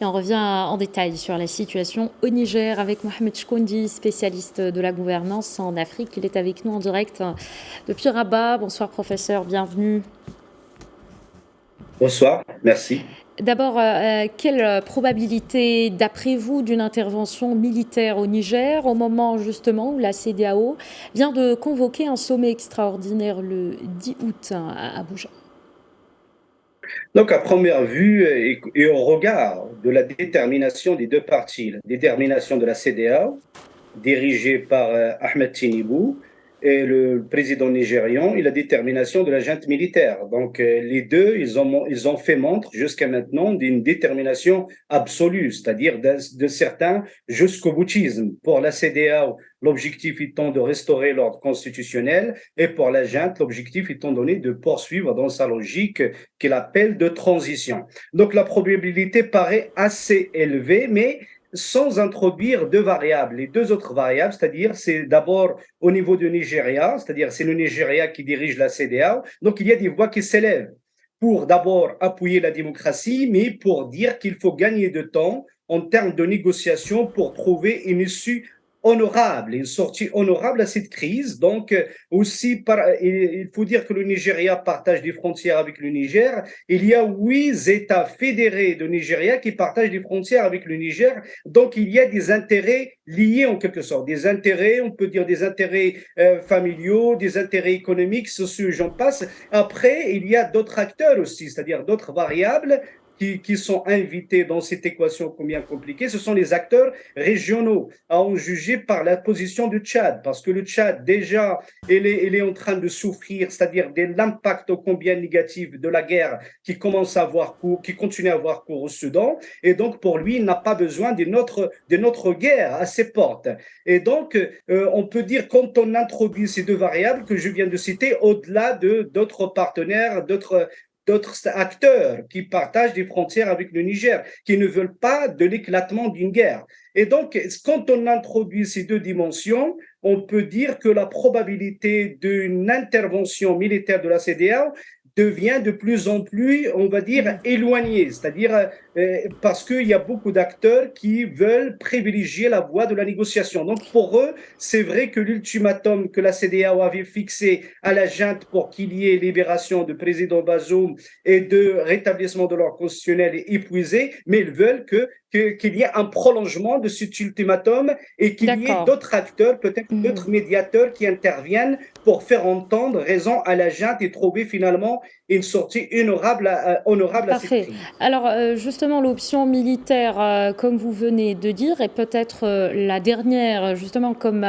Et on revient en détail sur la situation au Niger avec Mohamed Chkoundi, spécialiste de la gouvernance en Afrique. Il est avec nous en direct depuis Rabat. Bonsoir professeur, bienvenue. Bonsoir, merci. D'abord, quelle probabilité, d'après vous, d'une intervention militaire au Niger au moment justement où la CEDEAO vient de convoquer un sommet extraordinaire le 10 août à Abuja? Donc, à première vue et au regard de la détermination des deux parties, la détermination de la CEDEAO, dirigée par Ahmed Tinubu, et le président nigérian, et la détermination de la junte militaire. Donc, les deux, ils ont fait montre jusqu'à maintenant d'une détermination absolue, c'est-à-dire de certains jusqu'au boutisme. Pour la CEDEAO, l'objectif étant de restaurer l'ordre constitutionnel, et pour la junte, l'objectif étant donné de poursuivre dans sa logique qu'il appelle de transition. Donc, la probabilité paraît assez élevée, mais sans introduire deux variables. Les deux autres variables, c'est-à-dire, c'est d'abord au niveau du Nigeria, c'est-à-dire c'est le Nigeria qui dirige la CEDEAO. Donc, il y a des voix qui s'élèvent pour d'abord appuyer la démocratie, mais pour dire qu'il faut gagner de temps en termes de négociation pour trouver une issue honorable, une sortie honorable à cette crise. Donc, aussi, il faut dire que le Nigeria partage des frontières avec le Niger. Il y a 8 États fédérés de Nigeria qui partagent des frontières avec le Niger. Donc, il y a des intérêts liés en quelque sorte. Des intérêts, on peut dire des intérêts familiaux, des intérêts économiques, sociaux, j'en passe. Après, il y a d'autres acteurs aussi, c'est-à-dire d'autres variables qui sont invités dans cette équation combien compliquée, ce sont les acteurs régionaux, à en juger par la position du Tchad, parce que le Tchad, déjà, il est en train de souffrir, c'est-à-dire de l'impact combien négatif de la guerre qui commence à avoir cours, qui continue à avoir cours au Soudan, et donc pour lui, il n'a pas besoin de notre guerre à ses portes. Et donc, on peut dire, quand on introduit ces deux variables que je viens de citer, au-delà d'autres partenaires, d'autres acteurs qui partagent des frontières avec le Niger, qui ne veulent pas de l'éclatement d'une guerre. Et donc, quand on introduit ces deux dimensions, on peut dire que la probabilité d'une intervention militaire de la CEDEAO devient de plus en plus, on va dire, éloignée, c'est-à-dire parce qu'il y a beaucoup d'acteurs qui veulent privilégier la voie de la négociation. Donc, pour eux, c'est vrai que l'ultimatum que la CEDEAO avait fixé à la junte pour qu'il y ait libération du président Bazoum et de rétablissement de l'ordre constitutionnel est épuisé, mais ils veulent qu'il y ait un prolongement de cet ultimatum et qu'il y ait D'accord. d'autres acteurs, peut-être d'autres médiateurs qui interviennent pour faire entendre raison à la junte et trouver finalement une sortie honorable à cette Parfait. crise. Alors justement, l'option militaire, comme vous venez de dire, est peut-être la dernière, justement, comme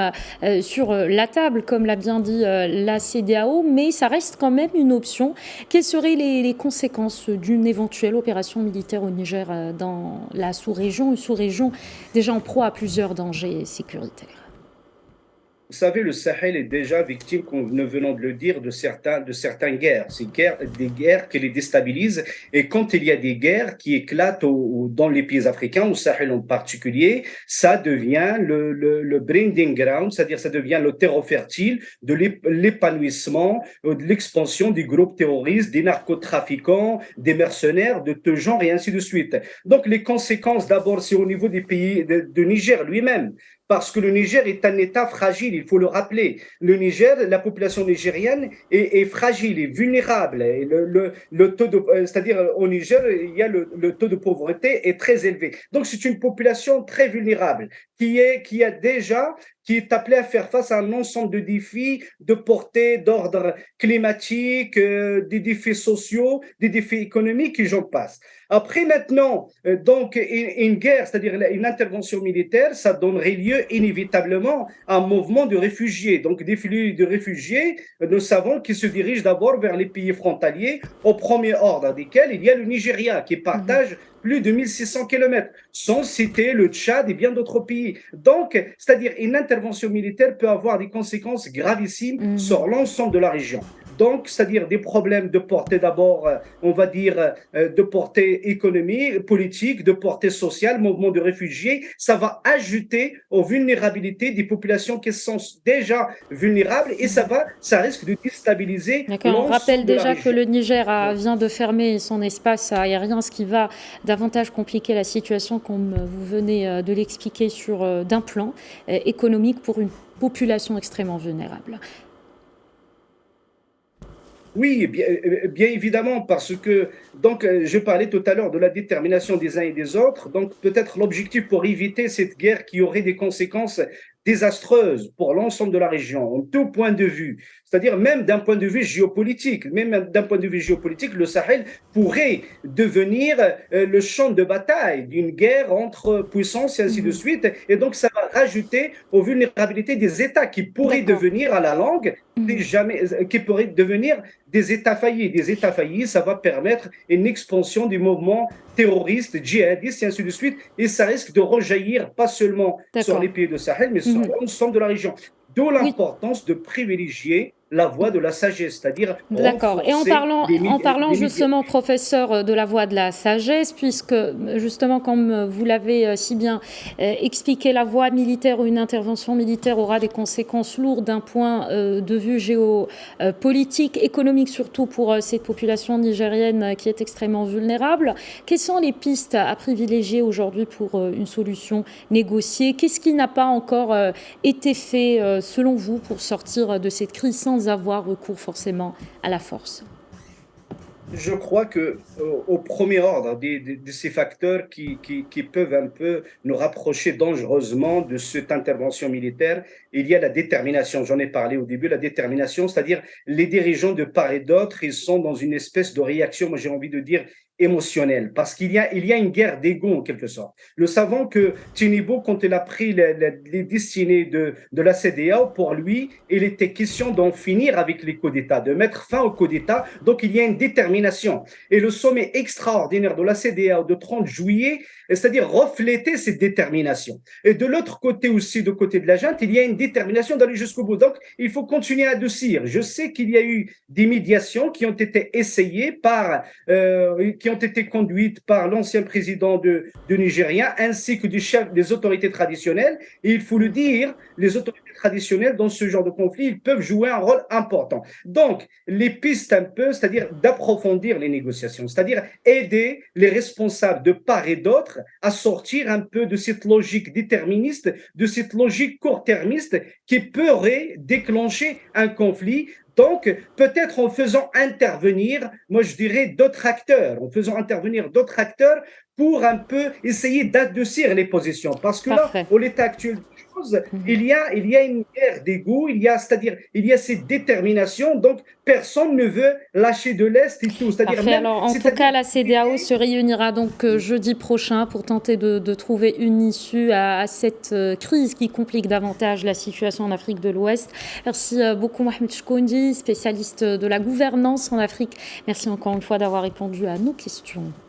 sur la table, comme l'a bien dit la CEDEAO, mais ça reste quand même une option. Quelles seraient les conséquences d'une éventuelle opération militaire au Niger dans la sous-région, une sous-région déjà en proie à plusieurs dangers sécuritaires? Vous savez, le Sahel est déjà victime, comme nous venons de le dire, de certaines guerres. Des guerres qui les déstabilisent. Et quand il y a des guerres qui éclatent dans les pays africains, au Sahel en particulier, ça devient le breeding ground, c'est-à-dire ça devient le terreau fertile de l'épanouissement, de l'expansion des groupes terroristes, des narcotrafiquants, des mercenaires, de tout genre et ainsi de suite. Donc les conséquences, d'abord, c'est au niveau des pays de Niger lui-même, parce que le Niger est un État fragile, il faut le rappeler. Le Niger, la population nigérienne est fragile, est vulnérable. Et c'est-à-dire au Niger, il y a le taux de pauvreté est très élevé. Donc c'est une population très vulnérable qui est appelée à faire face à un ensemble de défis de portée d'ordre climatique, des défis sociaux, des défis économiques et j'en passe. Après, maintenant, donc, une guerre, c'est-à-dire une intervention militaire, ça donnerait lieu inévitablement à un mouvement de réfugiés. Donc, des flux de réfugiés, nous savons qu'ils se dirigent d'abord vers les pays frontaliers, au premier ordre desquels il y a le Nigeria, qui partage plus de 1600 kilomètres, sans citer le Tchad et bien d'autres pays. Donc, c'est-à-dire une intervention militaire peut avoir des conséquences gravissimes sur l'ensemble de la région. Donc, c'est-à-dire des problèmes de portée d'abord, on va dire, de portée économique, politique, de portée sociale, mouvement de réfugiés. Ça va ajouter aux vulnérabilités des populations qui sont déjà vulnérables et ça risque de déstabiliser D'accord, on rappelle l'ensemble de la déjà que région. le Niger vient de fermer son espace aérien, ce qui va davantage compliquer la situation, comme vous venez de l'expliquer, d'un plan économique pour une population extrêmement vulnérable. Oui, bien évidemment, parce que donc je parlais tout à l'heure de la détermination des uns et des autres. Donc peut-être l'objectif pour éviter cette guerre qui aurait des conséquences désastreuses pour l'ensemble de la région, en tout point de vue. C'est-à-dire même d'un point de vue géopolitique, même d'un point de vue géopolitique, le Sahel pourrait devenir le champ de bataille d'une guerre entre puissances et ainsi de suite. Et donc ça va rajouter aux vulnérabilités des États qui pourraient D'accord. devenir à la longue jamais, qui pourraient devenir des États faillis. Des États faillis, ça va permettre une expansion du mouvement terroriste, djihadiste et ainsi de suite. Et ça risque de rejaillir pas seulement sur D'accord. les pays de Sahel, mais sur Mhm. l'ensemble de la région. D'où Oui. l'importance de privilégier la voie de la sagesse, c'est-à-dire D'accord. Et renforcer en parlant les médias. justement, professeur, de la voie de la sagesse, puisque justement, comme vous l'avez si bien expliqué, la voie militaire ou une intervention militaire aura des conséquences lourdes d'un point de vue géopolitique, économique surtout pour cette population nigérienne qui est extrêmement vulnérable. Quelles sont les pistes à privilégier aujourd'hui pour une solution négociée? Qu'est-ce qui n'a pas encore été fait, selon vous, pour sortir de cette crise sans avoir recours forcément à la force? Je crois que au premier ordre de ces facteurs qui peuvent un peu nous rapprocher dangereusement de cette intervention militaire, il y a la détermination. J'en ai parlé au début, la détermination, c'est-à-dire les dirigeants de part et d'autre, ils sont dans une espèce de réaction, moi j'ai envie de dire émotionnelle, parce il y a une guerre d'ego en quelque sorte. Nous savons que Tinubu, quand il a pris les destinées de la CEDEAO, pour lui, il était question d'en finir avec les coups d'État, de mettre fin aux coups d'État. Donc il y a une détermination. Et le sommet extraordinaire de la CEDEAO de 30 juillet, c'est-à-dire refléter cette détermination. Et de l'autre côté aussi, de côté de la junte, il y a une détermination d'aller jusqu'au bout. Donc il faut continuer à adoucir. Je sais qu'il y a eu des médiations qui ont été essayées qui ont été conduites par l'ancien président de Nigeria ainsi que du chef des autorités traditionnelles. Et il faut le dire, les autorités traditionnelles dans ce genre de conflit, ils peuvent jouer un rôle important. Donc, les pistes un peu, c'est-à-dire d'approfondir les négociations, c'est-à-dire aider les responsables de part et d'autre à sortir un peu de cette logique déterministe, de cette logique court-termiste qui pourrait déclencher un conflit. Donc, peut-être en faisant intervenir, moi je dirais, d'autres acteurs, en faisant intervenir d'autres acteurs pour un peu essayer d'adoucir les positions. Parce que là, Parfait. au l'état actuel des choses, il y a une guerre d'ego, c'est-à-dire, il y a cette détermination, donc personne ne veut lâcher de l'Est et tout. C'est-à-dire Parfait. même, Alors, en tout c'est-à-dire cas, la CEDEAO se réunira donc jeudi prochain pour tenter de trouver une issue à cette crise qui complique davantage la situation en Afrique de l'Ouest. Merci beaucoup, Mohamed Chkoundi, spécialiste de la gouvernance en Afrique. Merci encore une fois d'avoir répondu à nos questions.